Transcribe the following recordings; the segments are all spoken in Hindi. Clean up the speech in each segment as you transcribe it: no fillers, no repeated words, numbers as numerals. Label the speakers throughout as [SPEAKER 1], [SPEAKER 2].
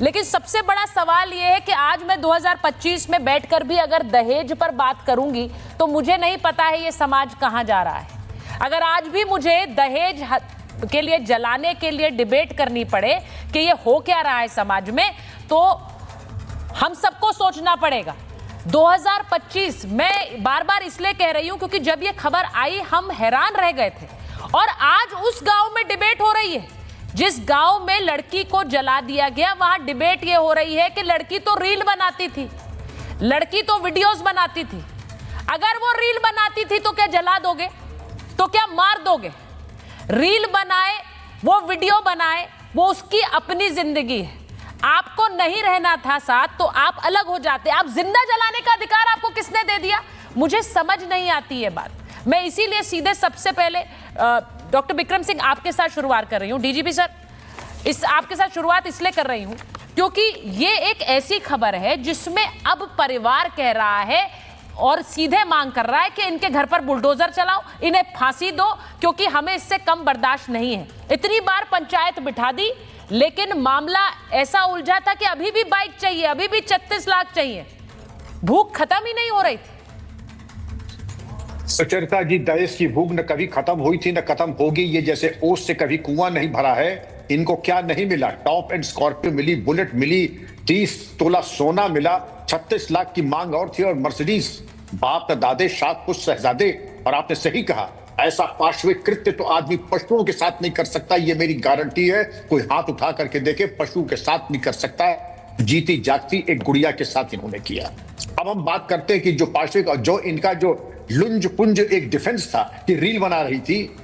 [SPEAKER 1] लेकिन सबसे बड़ा सवाल यह है कि आज मैं 2025 में बैठकर भी अगर दहेज पर बात करूंगी तो मुझे नहीं पता है ये समाज कहां जा रहा है। अगर आज भी मुझे दहेज के लिए जलाने के लिए डिबेट करनी पड़े कि ये हो क्या रहा है समाज में, तो हम सबको सोचना पड़ेगा। 2025 मैं बार बार इसलिए कह रही हूं क्योंकि जब ये खबर आई हम हैरान रह गए थे, और आज उस गांव में डिबेट हो रही है जिस गांव में लड़की को जला दिया गया। वहां डिबेट ये हो रही है कि लड़की तो रील बनाती थी, लड़की तो वीडियोस बनाती थी। अगर वो रील बनाती थी तो क्या जला दोगे? तो क्या मार दोगे? रील बनाए, वो वीडियो बनाए, वो उसकी अपनी जिंदगी है। आपको नहीं रहना था साथ तो आप अलग हो जाते। आप जिंदा जलाने का अधिकार आपको किसने दे दिया? मुझे समझ नहीं आती ये बात। मैं इसीलिए सीधे सबसे पहले डॉक्टर बिक्रम सिंह आपके साथ शुरुआत कर रही हूं। डीजीपी सर, आपके साथ शुरुआत इसलिए कर रही हूं क्योंकि ये एक ऐसी खबर है जिसमें अब परिवार कह रहा है और सीधे मांग कर रहा है कि इनके घर पर बुलडोजर चलाओ, इन्हें फांसी दो, क्योंकि हमें इससे कम बर्दाश्त नहीं है। इतनी बार पंचायत बिठा दी लेकिन मामला ऐसा उलझा था कि अभी भी बाइक चाहिए, अभी भी 36 लाख चाहिए। भूख खत्म ही नहीं हो रही थी।
[SPEAKER 2] सुचरिता जी, दहेज की भूख न कभी खत्म हुई थी न खत्म होगी। ये जैसे ओस से कभी कुआं नहीं भरा है। इनको क्या नहीं मिला? टॉप एंड स्कॉर्पियो मिली, बुलेट मिली, 30 तोला सोना मिला, 36 लाख की मांग और थी, और मर्सिडीज। बाप न दादे, सात पुष्ट शहजादे। और आपने सही कहा, ऐसा पाशविक कृत्य तो आदमी पशुओं के साथ नहीं कर सकता। ये मेरी गारंटी है। कोई हाथ उठा करके देखे, पशु के साथ नहीं कर सकता है। जीती जागती एक गुड़िया के साथ इन्होंने किया। अब हम बात करते हैं कि जो पाशविक और जो इनका जो लुंज पुंज एक डिफेंस था कि रील बना रही थी।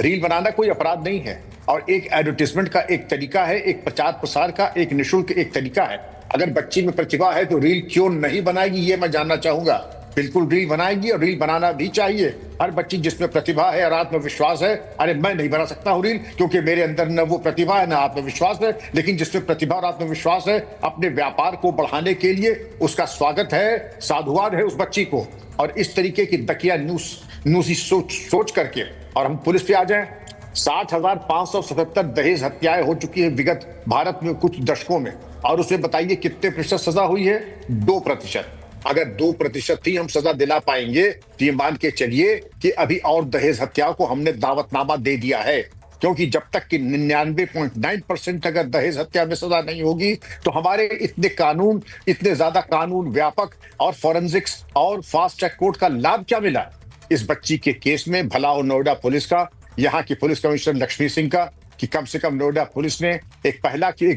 [SPEAKER 2] रील बनाना कोई अपराध नहीं है, और एक एडवर्टाइजमेंट का एक तरीका है, एक प्रचार प्रसार का एक निःशुल्क एक तरीका है। अगर बच्ची में प्रतिभा है तो रील क्यों नहीं बनाएगी, ये मैं जानना चाहूंगा। बिल्कुल रील बनाएगी, और रील बनाना भी चाहिए। हर बच्ची जिसमें प्रतिभा है और आत्मविश्वास है, अरे मैं नहीं बना सकता हूँ रील क्योंकि मेरे अंदर न वो प्रतिभा है न आत्मविश्वास है। लेकिन जिसमें प्रतिभा और आत्मविश्वास है, अपने व्यापार को बढ़ाने के लिए उसका स्वागत है, साधुवाद है उस बच्ची को। और इस तरीके की दकिया न्यूसी सोच करके, और हम पुलिस पे आ जाएं, 60,577 दहेज हत्याएं हो चुकी है विगत भारत में कुछ दशकों में। और उसमें बताइए कितने प्रतिशत सजा हुई है? 2%। अगर 2% ही हम सजा दिला पाएंगे तो ये मान के चलिए कि अभी और दहेज हत्याओं को हमने दावतनामा दे दिया है। क्योंकि जब तक कि 99.9% अगर दहेज हत्या में सजा नहीं होगी तो हमारे इतने ज्यादा कानून व्यापक और फॉरेंसिक्स और फास्ट ट्रैक कोर्ट का लाभ क्या मिला इस बच्ची के केस में? भला हो नोएडा पुलिस का, यहाँ की पुलिस कमिश्नर लक्ष्मी सिंह का, कि कम से कम नोएडा पुलिस ने एक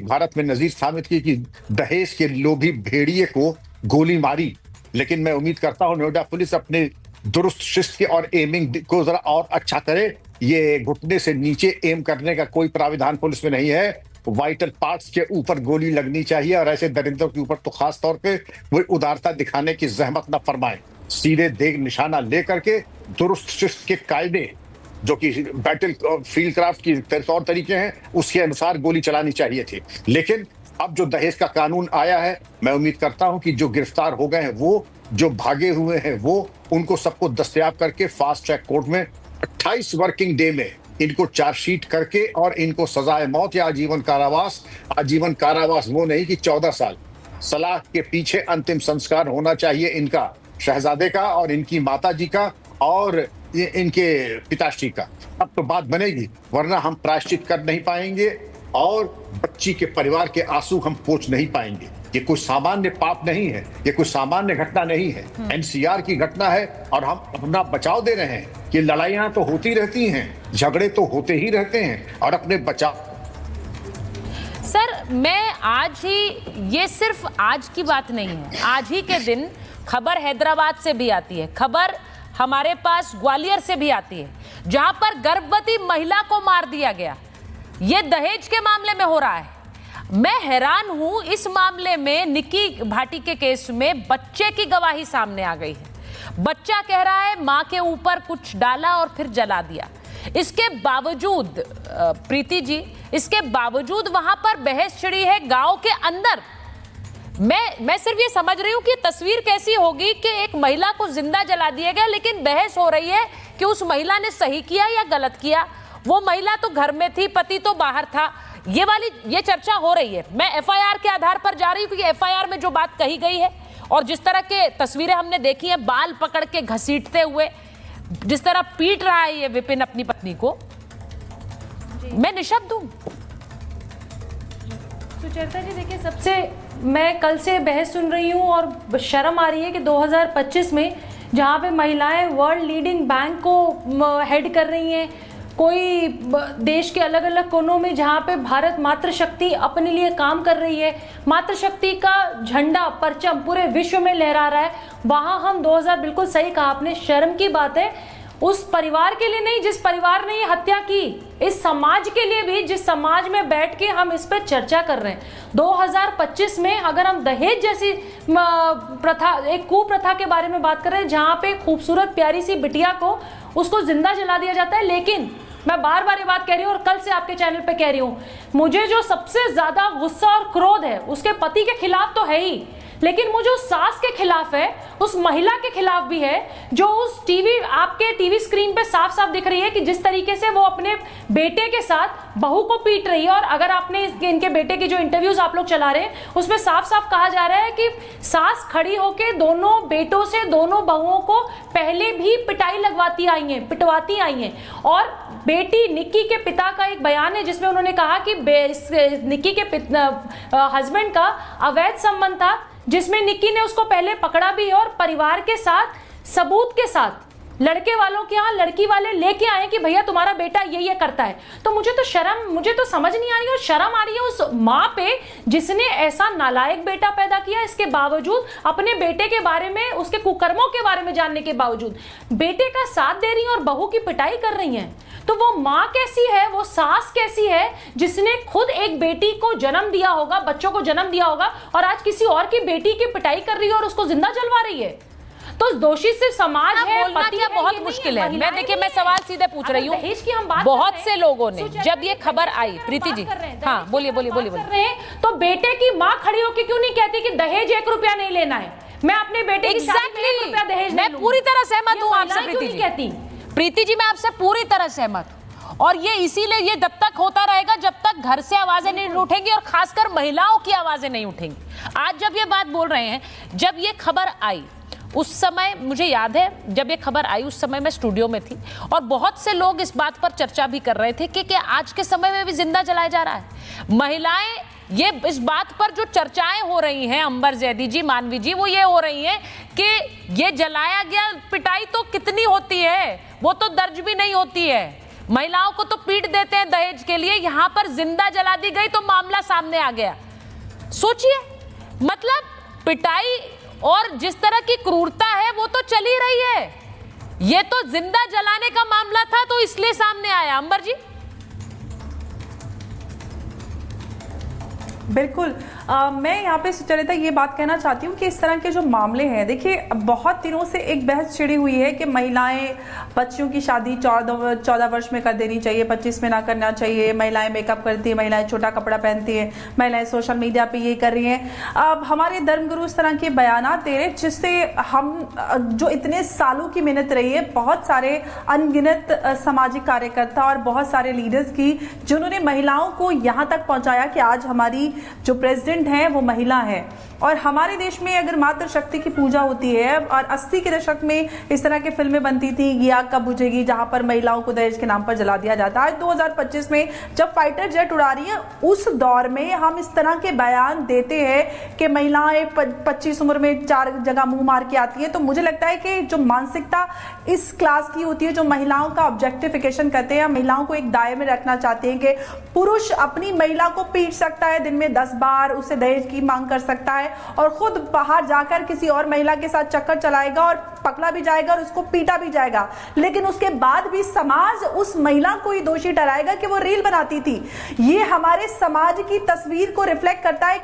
[SPEAKER 2] भारत में नजीर स्थापित की कि दहेज के लोभी भेड़िए को गोली मारी। लेकिन मैं उम्मीद करता हूं नोएडा पुलिस अपने दुरुस्त शिस्त के और एमिंग को जरा और अच्छा करे। ये घुटने से नीचे एम करने का कोई प्राविधान पुलिस में नहीं है। वाइटल पार्ट्स के ऊपर गोली लगनी चाहिए, और ऐसे दरिंदों के ऊपर तो खास तौर पे वो उदारता दिखाने की जहमत न फरमाए। सीधे देख निशाना लेकर के दुरुस्त शिस्त के कायदे जो कि बैटल फील्ड क्राफ्ट की तौर तरीके हैं उसके अनुसार गोली चलानी चाहिए थी। लेकिन अब जो दहेज का कानून आया है, मैं उम्मीद करता हूं कि जो गिरफ्तार हो गए हैं, वो जो भागे हुए हैं, वो उनको सबको दस्तयाब करके फास्ट ट्रैक कोर्ट में 28 वर्किंग डे में इनको चार्जशीट करके और इनको सजाए मौत या आजीवन कारावास। आजीवन कारावास वो नहीं कि 14 साल। सलाह के पीछे अंतिम संस्कार होना चाहिए इनका, शहजादे का और इनकी माता जी का और इनके पिताश्री का। अब तो बात बनेगी, वरना हम प्रायश्चित कर नहीं पाएंगे और बच्ची के परिवार के आंसू हम पोंछ नहीं पाएंगे। ये कोई सामान्य पाप नहीं है, ये कोई सामान्य घटना नहीं है। एनसीआर की घटना है और हम अपना बचाव दे रहे हैं कि लड़ाइयां तो होती रहती हैं, झगड़े तो होते ही रहते हैं, और अपने बचाव।
[SPEAKER 1] सर, मैं आज ही, ये सिर्फ आज की बात नहीं है, आज ही के दिन खबर हैदराबाद से भी आती है, खबर हमारे पास ग्वालियर से भी आती है, जहां पर गर्भवती महिला को मार दिया गया। ये दहेज के मामले में हो रहा है। मैं हैरान हूं, इस मामले में निकी भाटी के केस में बच्चे की गवाही सामने आ गई है। बच्चा कह रहा है मां के ऊपर कुछ डाला और फिर जला दिया। इसके बावजूद प्रीति जी, इसके बावजूद वहां पर बहस छिड़ी है गांव के अंदर। मैं सिर्फ ये समझ रही हूं कि तस्वीर कैसी होगी कि एक महिला को जिंदा जला दिया गया, लेकिन बहस हो रही है कि उस महिला ने सही किया या गलत किया। वो महिला तो घर में थी, पति तो बाहर था। ये चर्चा हो रही है। मैं एफआईआर के आधार पर जा रही हूं, क्योंकि एफआईआर में जो बात कही गई है और जिस तरह के तस्वीरें हमने देखी हैं, बाल पकड़ के घसीटते हुए जिस तरह पीट रहा है ये विपिन अपनी पत्नी को, मैं निशब्द हूं।
[SPEAKER 3] सुचेता जी देखिए, सबसे मैं कल से बहस सुन रही हूँ और शर्म आ रही है कि 2025 में जहाँ पे महिलाएं वर्ल्ड लीडिंग बैंक को हेड कर रही हैं, कोई देश के अलग अलग कोनों में जहाँ पे भारत मातृशक्ति अपने लिए काम कर रही है, मातृशक्ति का झंडा परचम पूरे विश्व में लहरा रहा है, वहाँ हम 2000 बिल्कुल सही कहा आपने, शर्म की बात है। उस परिवार के लिए नहीं जिस परिवार ने ये हत्या की, इस समाज के लिए भी जिस समाज में बैठ के हम इस पर चर्चा कर रहे हैं। 2025 में अगर हम दहेज जैसी प्रथा, एक कुप्रथा के बारे में बात कर रहे हैं, जहाँ पे खूबसूरत प्यारी सी बिटिया को उसको जिंदा जला दिया जाता है, लेकिन मैं बार बार ये बात कह रही हूँ और कल से आपके चैनल पे कह रही हूँ, मुझे जो सबसे ज्यादा गुस्सा और क्रोध है उसके पति के खिलाफ तो है ही, लेकिन मुझे उस सास के खिलाफ है, उस महिला के खिलाफ भी है, जो उस आपके टीवी स्क्रीन पे साफ साफ दिख रही है कि जिस तरीके से वो अपने बेटे के साथ बहू को पीट रही है। और अगर आपने इनके बेटे की जो इंटरव्यूज आप लोग चला रहे हैं उसमें साफ साफ कहा जा रहा है कि सास खड़ी होके दोनों बेटों से, दोनों बहुओं को पहले भी पिटाई पिटवाती आई हैं। और बेटी निक्की के पिता का एक बयान है जिसमें उन्होंने कहा कि निक्की के हस्बैंड का अवैध संबंध था, जिसमें निक्की ने उसको पहले पकड़ा भी है और परिवार के साथ, सबूत के साथ लड़के वालों के यहाँ लड़की वाले लेके आए कि भैया तुम्हारा बेटा ये करता है। तो मुझे तो समझ नहीं आ रही, और शर्म आ रही है उस माँ पे जिसने ऐसा नालायक बेटा पैदा किया, इसके बावजूद अपने बेटे के बारे में, उसके कुकर्मों के बारे में जानने के बावजूद बेटे का साथ दे रही है और बहू की पिटाई कर रही है। तो वो माँ कैसी है, वो सास कैसी है जिसने खुद एक बेटी को जन्म दिया होगा, बच्चों को जन्म दिया होगा, और आज किसी और की बेटी की पिटाई कर रही है और उसको जिंदा जलवा रही है। तो दोषी सिर्फ समाज है, पति है,
[SPEAKER 1] बहुत मुश्किल है। मैं देखिए, मैं सवाल सीधे पूछ रही हूँ। बहुत से लोगों ने जब ये खबर आई, प्रीति जी, हाँ बोलिए।
[SPEAKER 3] तो बेटे की माँ खड़ी होकर क्यों नहीं कहती कि दहेज 1 रुपया नहीं लेना है, मैं अपने बेटे की शादी में 1 रुपया दहेज नहीं लूंगी।
[SPEAKER 1] मैं पूरी तरह सहमत हूँ आपसे प्रीति जी।
[SPEAKER 3] कहती
[SPEAKER 1] प्रीति जी, मैं आपसे पूरी तरह सहमत हूँ, और ये इसीलिए ये जब तक होता रहेगा जब तक घर से आवाजें नहीं उठेंगी, और खासकर महिलाओं की आवाजें नहीं उठेंगी। आज जब ये बात बोल रहे हैं, जब ये खबर आई उस समय मुझे याद है, जब ये खबर आई उस समय मैं स्टूडियो में थी और बहुत से लोग इस बात पर चर्चा भी कर रहे थे कि आज के समय में भी जिंदा जलाया जा रहा है। महिलाएं, ये इस बात पर जो चर्चाएं हो रही हैं, अंबर जैदी जी, मानवी जी, वो ये हो रही हैं कि ये जलाया गया, पिटाई तो कितनी होती है, वो तो दर्ज भी नहीं होती है। महिलाओं को तो पीट देते हैं दहेज के लिए, यहां पर जिंदा जला दी गई तो मामला सामने आ गया। सोचिए, मतलब पिटाई और जिस तरह की क्रूरता है वो तो चल ही रही है, ये तो जिंदा जलाने का मामला था तो इसलिए सामने आया। अंबर जी,
[SPEAKER 4] बिल्कुल। मैं यहाँ पे सुचरिता ये बात कहना चाहती हूँ कि इस तरह के जो मामले हैं, देखिए बहुत दिनों से एक बहस छिड़ी हुई है कि महिलाएं, बच्चियों की शादी 14 वर्ष में कर देनी चाहिए, 25 में ना करना चाहिए, महिलाएं मेकअप करती हैं, महिलाएं छोटा कपड़ा पहनती हैं, महिलाएं सोशल मीडिया पे ये कर रही हैं। अब हमारे धर्मगुरु इस तरह के बयान दे रहे जिससे हम जो इतने सालों की मेहनत रही है, बहुत सारे अनगिनत सामाजिक कार्यकर्ता और बहुत सारे लीडर्स की, जिन्होंने महिलाओं को यहाँ तक पहुँचाया कि आज हमारी जो प्रेसिडेंट है वो महिला है। और हमारे देश में अगर मातृशक्ति की पूजा होती है, और 80 के दशक में इस तरह की फिल्में बनती थी, ये आग कब बुझेगी, जहां पर महिलाओं को दहेज के नाम पर जला दिया जाता है। आज 2025 में जब फाइटर जेट उड़ा रही है, उस दौर में हम इस तरह के बयान देते हैं कि महिलाएं 25 उम्र में 4 जगह मुंह मार के आती है। तो मुझे लगता है कि जो मानसिकता इस क्लास की होती है, जो महिलाओं का ऑब्जेक्टिफिकेशन करते हैं, महिलाओं को एक दायरे में रखना चाहते हैं कि पुरुष अपनी महिला को पीट सकता है, दिन में 10 बार उससे दहेज की मांग कर सकता है, और खुद बाहर जाकर किसी और महिला के साथ चक्कर चलाएगा और पकड़ा भी जाएगा और उसको पीटा भी जाएगा, लेकिन उसके बाद भी समाज उस महिला को ही दोषी ठहराएगा कि वो रील बनाती थी। ये हमारे समाज की तस्वीर को रिफ्लेक्ट करता है।